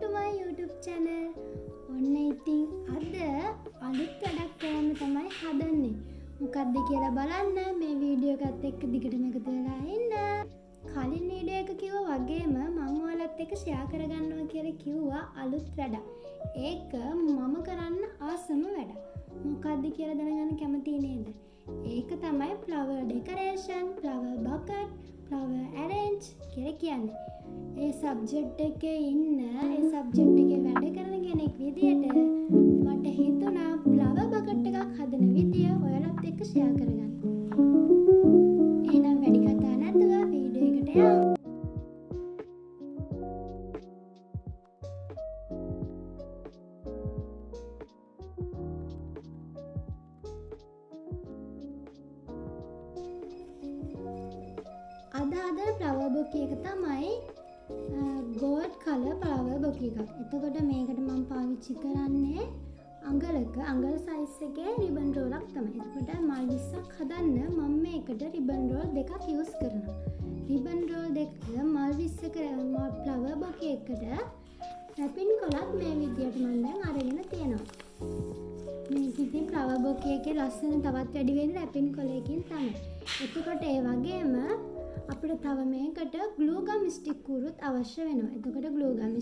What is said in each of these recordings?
to my YouTube channel. ඔන්න ඉතින් අද අලුත් වැඩක් කරන්න තමයි හදන්නේ. මොකක්ද කියලා බලන්න මේ වීඩියෝ එකත් එක්ක දිගටම එකතු වෙලා ඉන්න. කලින් වීඩියෝ එක කිව්වා වගේම මම ඔයාලත් එක්ක ෂෙයා කරගන්නවා කියලා කිව්වා අලුත් වැඩක්. ඒක මම කරන්න ආසම වැඩක්. මොකක්ද කියලා දැනගන්න කැමති නේද? ඒක තමයි flower decoration, flower bucket, flower arrange කියලා කියන්නේ. ඒ සබ්ජෙක්ට් එකේ ඉන්න ඒ සබ්ජෙක්ට් එකේ වැඩ කරන කෙනෙක් විදියට මට හිතුණා flower bucket එකක් හදන විදිය ඔයාලත් එක්ක ෂෙයා කරගන්න. එහෙනම් වැඩි කතා නැතුව වීඩියෝ එකට යමු. අද හදන flower bouquet එක තමයි gold color flower bouquet එකක්. එතකොට මේකට මම පාවිච්චි කරන්නේ අඟල size එකේ ribbon roll එකක් තමයි. එතකොට මල් 20ක් හදන්න මම මේකට ribbon roll දෙකක් use කරනවා. ribbon roll දෙක මල් 20ක flower bouquet එකට wrapping කොලත් මේ විදියට මම දැන් අරගෙන තියෙනවා. මේක ඉතින් flower bouquet එකේ ලස්සන තවත් වැඩි වෙන්නේ wrapping කොලයකින් තමයි. එතකොට ඒ වගේම අපිට තව මේකට glue gum stick උරුත් අවශ්‍ය වෙනවා. එතකොට glue gum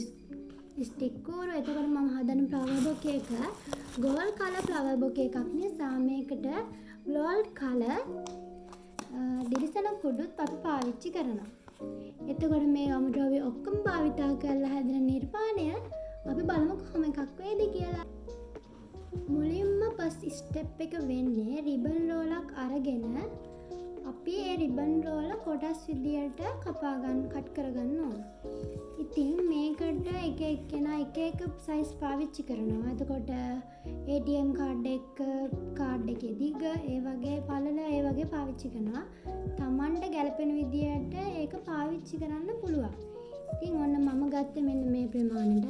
stick උරු එතකොට මම හදන flower bouquet එක gold color flower bouquet එකක් නිසා මේකට gold color දිරිසන කුඩුත් අපි පාවිච්චි කරනවා. එතකොට මේ අමුද්‍රව්‍ය ඔක්කොම භාවිතා කරලා හැදෙන නිර්මාණය අපි බලමු කොහොම එකක් වේද කියලා. මුලින්ම first step එක වෙන්නේ ribbon roll එකක් අරගෙන අපි ඒ ribbon roll කොටස් විදියට කට් කරගන්න ඕන. ඉතින් මේකට එක එක්කෙනා එක size පාවිච්චි කරනවා. එතකොට ATM කාඩ් එකේ දිග ඒ වගේ පළල ඒ වගේ පාවිච්චි කරනවා. Tamanට ගැලපෙන විදියට ඒක පාවිච්චි කරන්න පුළුවන්. ඉතින් ඔන්න මම ගත්තේ මෙන්න මේ ප්‍රමාණයට.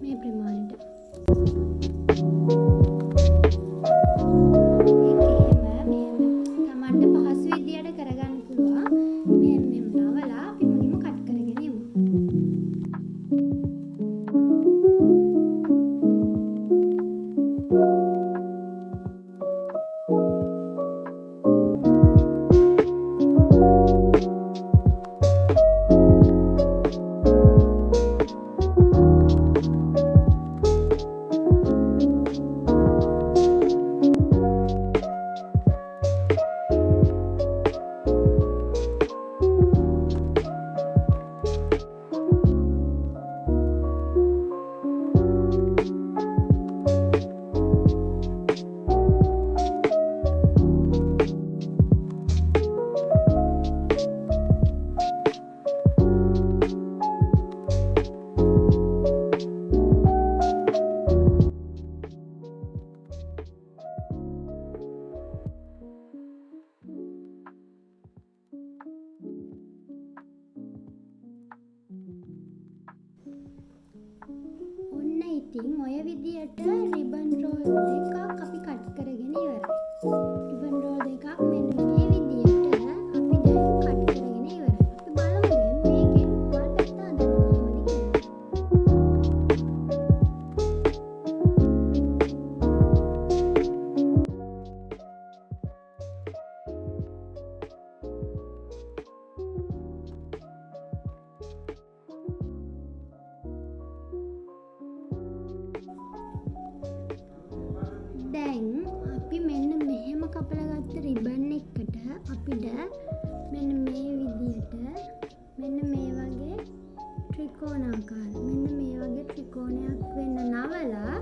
මේ ප්‍රමාණයට ඉතින් ඔය විදියට ribbon roll දෙකක් අපි කට් කරගෙන ඉවරයි. ribbon roll දෙකක් මෙන්න මේ විදියට අපි දැන් කට් කරගෙන ඉවරයි. අපි බලමු දැන් මේකෙන් මල් පැත්ත හදන්න කොහොමද කියලා. දැන් අපි මෙන්න මෙහෙම කපලා ගත්ත රිබන් එකට අපිට මෙන්න මේ විදියට මෙන්න මේ වගේ ත්‍රිකෝණාකාර මෙන්න මේ වගේ ත්‍රිකෝණයක් වෙන්න නවලා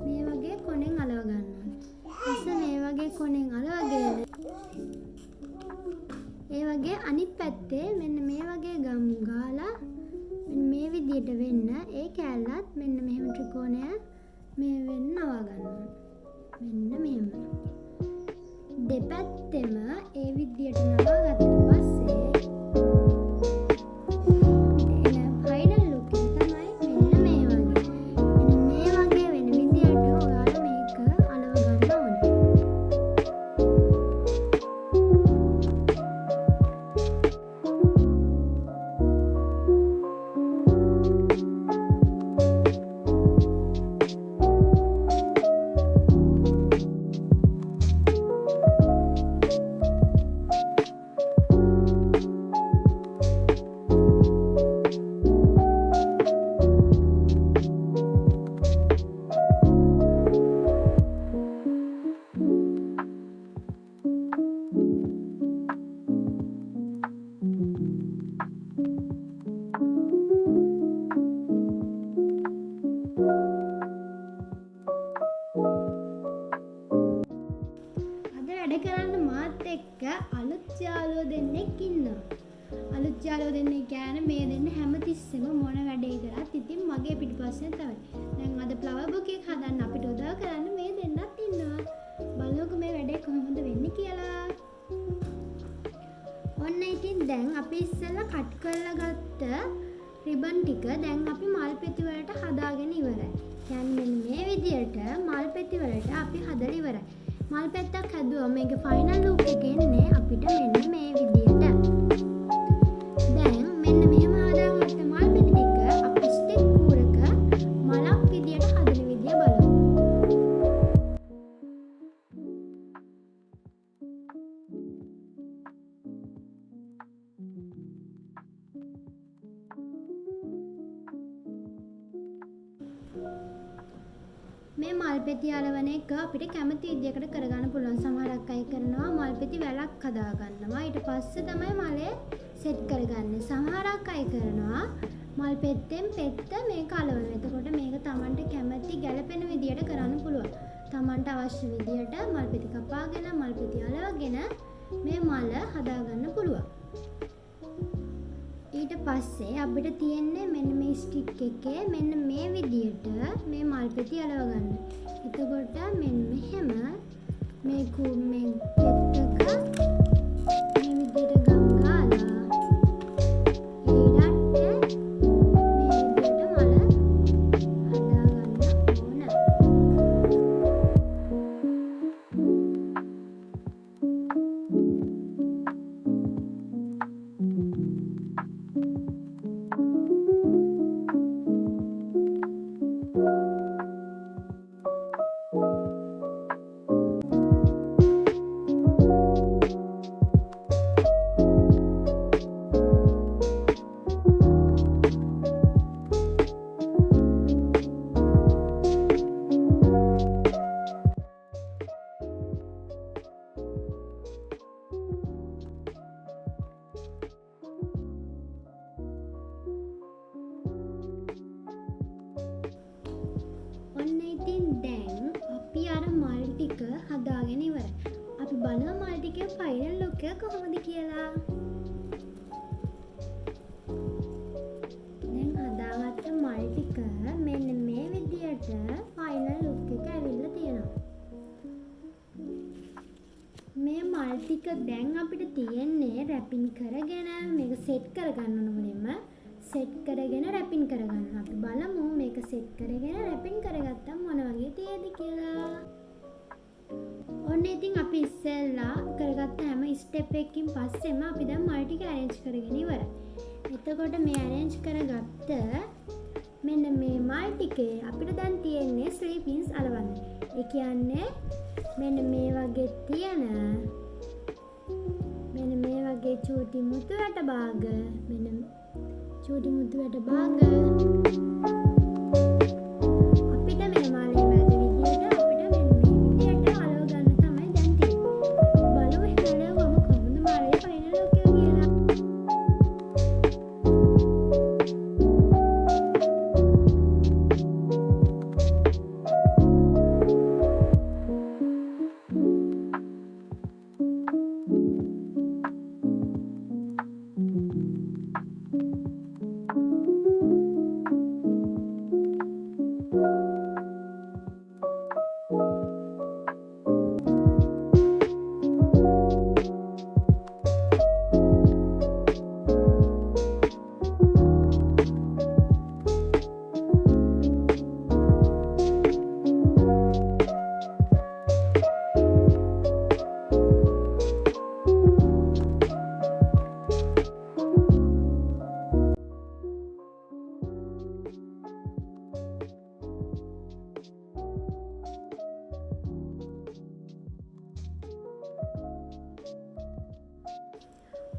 මේ වගේ කොනෙන් අලව ගන්න ඕනේ. ඊට මේ වගේ කොනෙන් අලවගෙන ඒ වගේ අනිත් පැත්තේ මෙන්න මේ වගේ ගම් ගාලා මේ විදියට වෙන්න ඒ කැල්ලත් මෙන්න මෙහෙම ත්‍රිකෝණය මේ වෙන්න නවා ගන්න ඕනේ. මෙන්න මෙහෙම. දෙපැත්තෙම ඒ විදියට නවා ගත්තට පස්සේ එන ෆයිනල් ලුක් එක තමයි මෙන්න මේ වගේ. මෙන්න මේ වගේ වෙන විදියට ඔයාලා මේක අලව ගන්න ඕනේ. යාළුවෝ දෙන්නෙක් ඉන්නවා. අලුත් යාළුවෝ දෙන්නෙක් ගෑන මේ දෙන්න හැමතිස්සෙම මොන වැඩේ කරත් ඉතින් මගේ පිටිපස්සේ තමයි. දැන් අද ෆ්ලවර් බුකේ එකක් හදන්න අපිට උදව් කරන්න මේ දෙන්නත් ඉන්නවා. බලමුකෝ මේ වැඩේ කොහොමද වෙන්නේ කියලා. ඔන්න ඉතින් දැන් අපි ඉස්සෙල්ලා කට් කරලා ගත්ත රිබන් ටික දැන් අපි මල් පෙති වලට හදාගෙන ඉවරයි. කියන්නේ මේ විදියට මල් පෙති වලට අපි හදලා ඉවරයි. මල් පෙත්තක් හැදුවා මේකේ ෆයිනල් ලුක් එක එන්නේ අපිට මෙන්න මේ විදියට. දැන් මෙන්න මෙහෙම හදාගත්ත මල් පෙති ටික අපි ස්ටික් කූරක මලක් විදියට හදන විදිය බලමු. මේ මල් පෙති අලවන එක අපිට කැමති විදියකට කරගන්න පුළුවන්. සමහරක් අය කරනවා මල් පෙති වැලක් හදා ගන්නවා. ඊට පස්සේ තමයි මලේ සෙට් කරගන්නේ. සමහරක් අය කරනවා මල් පෙත්තෙන් පෙත්ත මේක අලවනවා. එතකොට මේක Tamanට කැමති ගැළපෙන විදියට කරන්න පුළුවන්. Tamanට අවශ්‍ය විදියට මල් පෙති කපාගෙන මල් පෙති අලවගෙන මේ මල හදා ගන්න පුළුවන්. ඊට පස්සේ අපිට තියෙන්නේ මෙන්න මේ ස්ටික් එකේ මෙන්න මේ විදියට මේ මල් පෙති අලව ගන්න. එතකොට මෙන්න මෙහෙම මේ පෙත්තක මේ විදියට ගම් ගාලා ඊළඟට මේ විදියට මල හදා ගන්න ඕන. ඔන්න ඉතින් දැන් අපි අර මල් ටික හදාගෙන ඉවරයි. අපි බලමු මල් ටිකේ ෆයිනල් ලුක් එක කොහොමද කියලා. දැන් හදාගත්ත මල් ටික මෙන්න මේ විදියට ෆයිනල් ලුක් එක ඇවිල්ලා තියෙනවා. මේ මල් ටික දැන් අපිට තියෙන්නේ රැපින් කරගෙන මේක සෙට් කරගන්න ඕන මුලින්ම. සෙට් කරගෙන රැපින් කරගන්න. අපි බලමු මේක සෙට් කරගෙන රැපින් කරගත්තම මොන වගේ තියෙද කියලා. ඔන්න ඉතින් අපි ඉස්සෙල්ලා කරගත්ත හැම ස්ටෙප් එකකින් පස්සෙම අපි දැන් මල් ටික arrange කරගෙන ඉවරයි. එතකොට මේ arrange කරගත්ත මෙන්න මේ මල් ටිකේ අපිට දැන් තියෙන්නේ ස්ලීපින්ස් අලවන්න. ඒ කියන්නේ මෙන්න මේ වගේ තියෙන මෙන්න මේ වගේ චූටි මුතු වැට භාග මෙන්න චූටි මුතු වැට භාග අපිට මේ මාලේ මැද විදියට අපිට මෙන්න මේ විදියට අලව ගන්න තමයි දැන් තියෙන්නේ. බලමු හැලවම කොහොමද මාලේ ෆයිනල් ලුක් එක කියලා.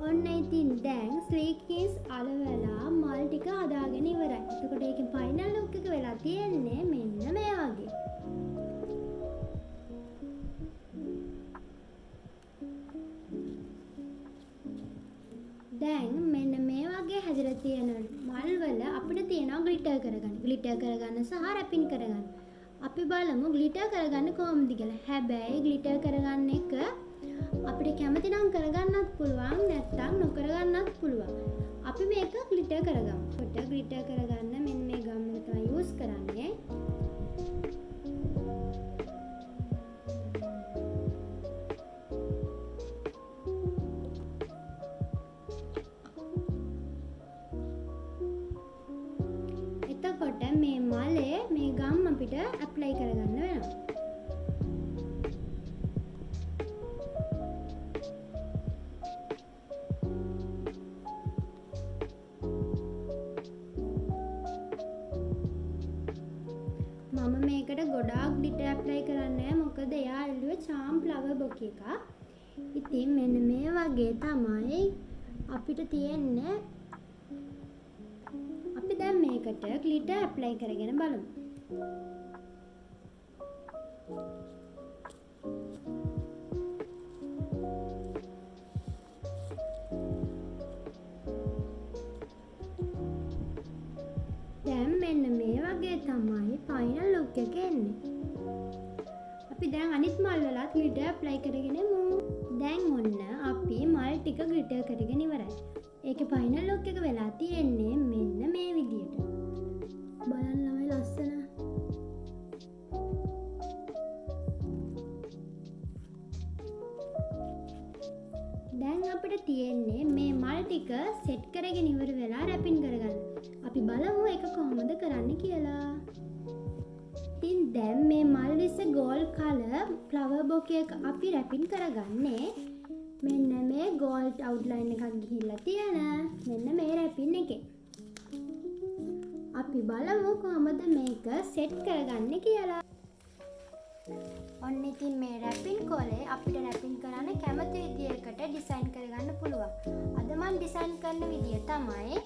ඔන්න ඉතින් දැන් ස්ලීකීස් අලවලා මල් ටික හදාගෙන ඉවරයි. එතකොට ඒකේ ෆයිනල් ලුක් එක වෙලා තියෙන්නේ මෙන්න මේ වගේ. දැන් මෙන්න මේ වගේ හැදලා තියෙන මල් වල අපිට තියෙනවා ග්ලිටර් කරගන්න. ග්ලිටර් කරගන්න සහ රැපින් කරගන්න. අපි බලමු ග්ලිටර් කරගන්න කොහොමද කියලා. හැබැයි ග්ලිටර් කරගන්න එක අපිට කැමති නම් කරගන්නත් පුළුවන් නැත්නම් නොකරගන්නත් පුළුවන්. අපි මේක ග්ලිටර් කරගමු. කොට ග්ලිටර් කරගන්න මෙන්න මේ ගම් එක තමයි යූස් කරන්නේ. එතකොට මේ මලේ මේ ගම් අපිට ඇප්ලයි කරගන්න වෙනවා. මම මේකට ගොඩාක් ග්ලිටර් ඇප්ලයි කරන්නේ නැහැ. මොකද එයා ඇල්ලුවේ charm flower bouquet එකක්. ඉතින් මෙන්න මේ වගේ තමයි අපිට තියෙන්නේ. අපි දැන් මේකට ග්ලිටර් ඇප්ලයි කරගෙන බලමු. දැන් මෙන්න මේ වගේ තමයි ෆයිනල් ලුක් එක එන්නේ. අපි දැන් අනිත් මල් වලත් ග්ලිටර් ඇප්ලයි කරගෙන යමු. දැන් ඔන්න අපි මල් ටික ග්ලිටර් කරගෙන ඉවරයි. ඒකේ ෆයිනල් ලුක් එක වෙලා තියෙන්නේ මෙන්න මේ විදියට. බලන්න ළමයි ලස්සන. දැන් අපිට තියෙන්නේ මේ මල් ටික සෙට් කරගෙන ඉවර වෙලා රැපින් කරගන්න. අපි බලමු ඒක කොහොමද කරන්න කියලා. ඉතින් දැන් මේ මල් විස ගෝල්ඩ් කලර් ෆ්ලවර් බොකේ එක අපි රැපින් කරගන්නේ මෙන්න මේ ගෝල්ඩ් අවුට්ලයින් එකක් ගිහිල්ලා තියෙන මෙන්න මේ රැපින් එකේ. අපි බලමු කොහොමද මේක සෙට් කරගන්නේ කියලා. ඔන්න ඉතින් මේ රැපින් කොලේ අපිට රැපින් කරන්න කැමති විදියකට ඩිසයින් කරගන්න පුළුවන්. අද මම ඩිසයින් කරන විදිය තමයි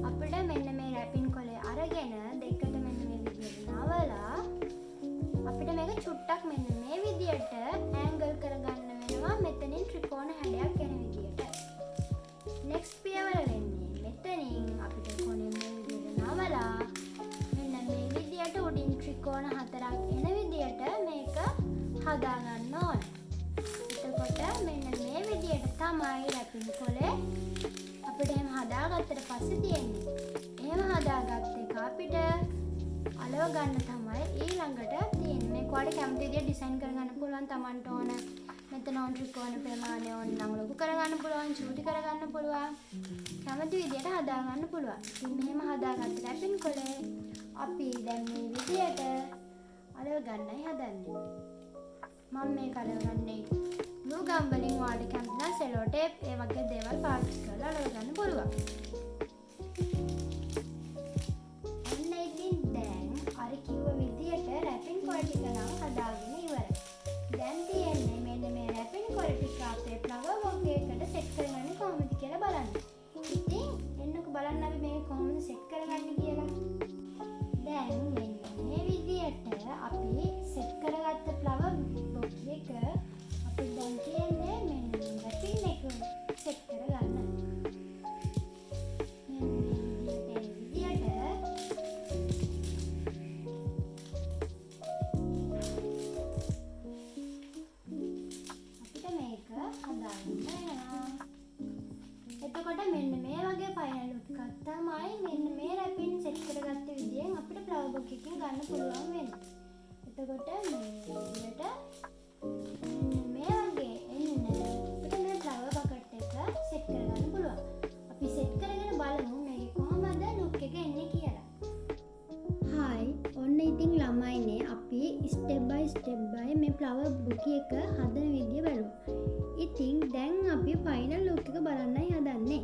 අපිට මෙන්න මේ රැපින් කොලේ අරගෙන දෙකට මෙන්න මේ විදියට නවලා අපිට මේක චුට්ටක් මෙන්න මේ විදියට ඇන්ගල් කරගන්න වෙනවා මෙතනින් ත්‍රිකෝණ හැඩයක් එන විදියට. නෙක්ස්ට් පියවර වෙන්නේ මෙතනින් අපිට කොනේ මේ විදියට නවලා මෙන්න මේ විදියට උඩින් ත්‍රිකෝණ හතරක් එන විදියට මේක හදා ගන්න ඕන. එතකොට මෙන්න මේ විදියට තමයි රැපින් කොලේ අපිට එහෙම හදාගත්තට පස්සේ තියෙන්නේ. එහෙම හදාගත්ත එක අපිට අලව ගන්න තමයි ඊළඟට තියෙන්නේ. මේක ඔයාලට කැමති විදියට ඩිසයින් කරගන්න පුළුවන්. Tamanට ඕන මෙතන ඕන ත්‍රිකෝණ ප්‍රමාණය ඕන නම් ලොකු කරගන්න පුළුවන්, චූටි කරගන්න පුළුවන්. කැමති විදියට හදාගන්න පුළුවන්. ඉතින් මෙහෙම හදාගත්ත රැපින් කොලේ අපි දැන් මේ විදියට අලව ගන්නයි හදන්නේ. මම මේ කලව ගන්නේ ග්ලූ ගම් වලින් ඔයාලට කැමති නම් සෙලෝ ටේප් ඒ වගේ දේවල් පාවිච්චි කරලා අලව ගන්න පුළුවන්. ඔන්න ඉතින් දැන් අර කිව්ව විදියට රැපින් කොල ටික නම් හදාගෙන ඉවරයි. දැන් තියෙන්නේ මෙන්න මේ රැපින් කොල ටික අපේ ෆ්ලවර් බොකේ එකට සෙට් කරගන්නේ කොහොමද කියලා බලන්න. ඉතින් එන්නකෝ බලන්න අපි මේක කොහොමද සෙට් කරගන්නේ කියලා. දැන් මෙන්න මේ විදියට අපි සෙට් කරගත්ත ෆ්ලවර් බොකේ එක අපි දැන් කියන්නේ මෙන්න රැපින් එක සෙට් කරගන්න. මෙන්න මේ විදියට අපිට මේක හදාගන්න වෙනවා. එතකොට මෙන්න මේ වගේ ෆයිනල් ලුක් එකක් තමයි මෙන්න මේ රැපින් සෙට් කරගත්ත විදියෙන් අපිට ෆ්ලවර් බොකේ එකකින් ගන්න පුළුවන් වෙන්නේ. එතකොට මේ විදියට මේ වගේ එන්න අපිට මේ ෆ්ලවර් බකට් එක සෙට් කරගන්න පුළුවන්. අපි සෙට් කරගෙන බලමු මේක කොහොමද ලුක් එක එන්නේ කියලා. හායි ඔන්න ඉතින් ළමයිනේ අපි ස්ටෙප් බයි මේ ෆ්ලවර් බොකේ එක හදන විදිය බලමු. ඉතින් දැන් අපි ෆයිනල් ලුක් එක බලන්නයි හදන්නේ.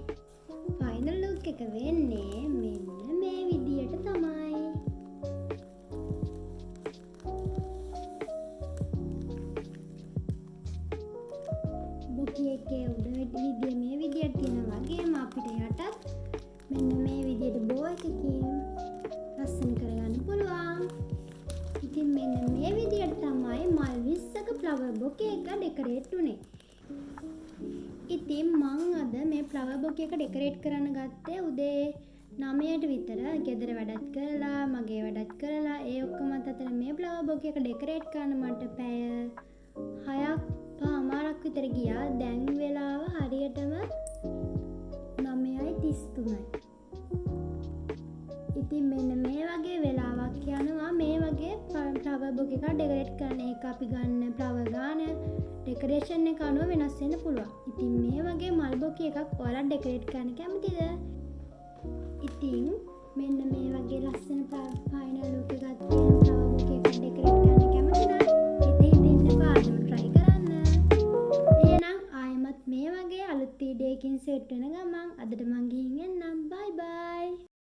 ෆයිනල් ලුක් එක වෙන්නේ මෙන්න මේ විදියට තමයි. බොකේ එකේ උඩ විදිය මේ විදියට තියෙනවා වගේම අපිට යටත් මෙන්න මේ විදියට බෝ එකකින් ලස්සන කරගන්න පුළුවන්. ඉතින් මෙන්න මේ විදියට තමයි මල් 20ක ෆ්ලවර් බොකේ එක ඩෙකොරේට් උනේ. ඉතින් මං අද මේ ෆ්ලවර් බොකේ එක ඩෙකොරේට් කරන්න ගත්තේ උදේ 9ට විතර. ගෙදර වැඩත් කරලා මගේ වැඩත් කරලා ඒ ඔක්කොම අතර මේ ෆ්ලවර් බොකේ එක ඩෙකොරේට් කරන්න මට පැය 6ක් 5මාරක් විතර ගියා. දැන් වෙලාව හරියටම 9:33යි. ඉතින් මෙන්න මේ වගේ වෙලාවක් යනවා මේ වගේ ෆ්ලවර් බොකේ එකක් ඩෙකොරේට් කරන එක. අපි ගන්න ෆ්ලවර් ගාන ඩෙකොරේෂන් එක අනුව වෙනස් වෙන්න පුළුවන්. ඉතින් මේ වගේ මල් බොකේ එකක් ඔයාලා ඩෙකොරේට් කරන්න කැමතිද? ඉතින් මෙන්න මේ වගේ ලස්සන ෆයිනල් ලුක් එකක් තියෙන ෆ්ලවර් බොකේ එකක් ඩෙකොරේට් කරන්න කැමති නම් හිතින් පාදම try කරන්න. එහෙනම් ආයෙමත් මේ වගේ අලුත් වීඩියෝ එකකින් සෙට් වෙන ගමන් අදට මං ගිහින් එන්නම්. bye bye.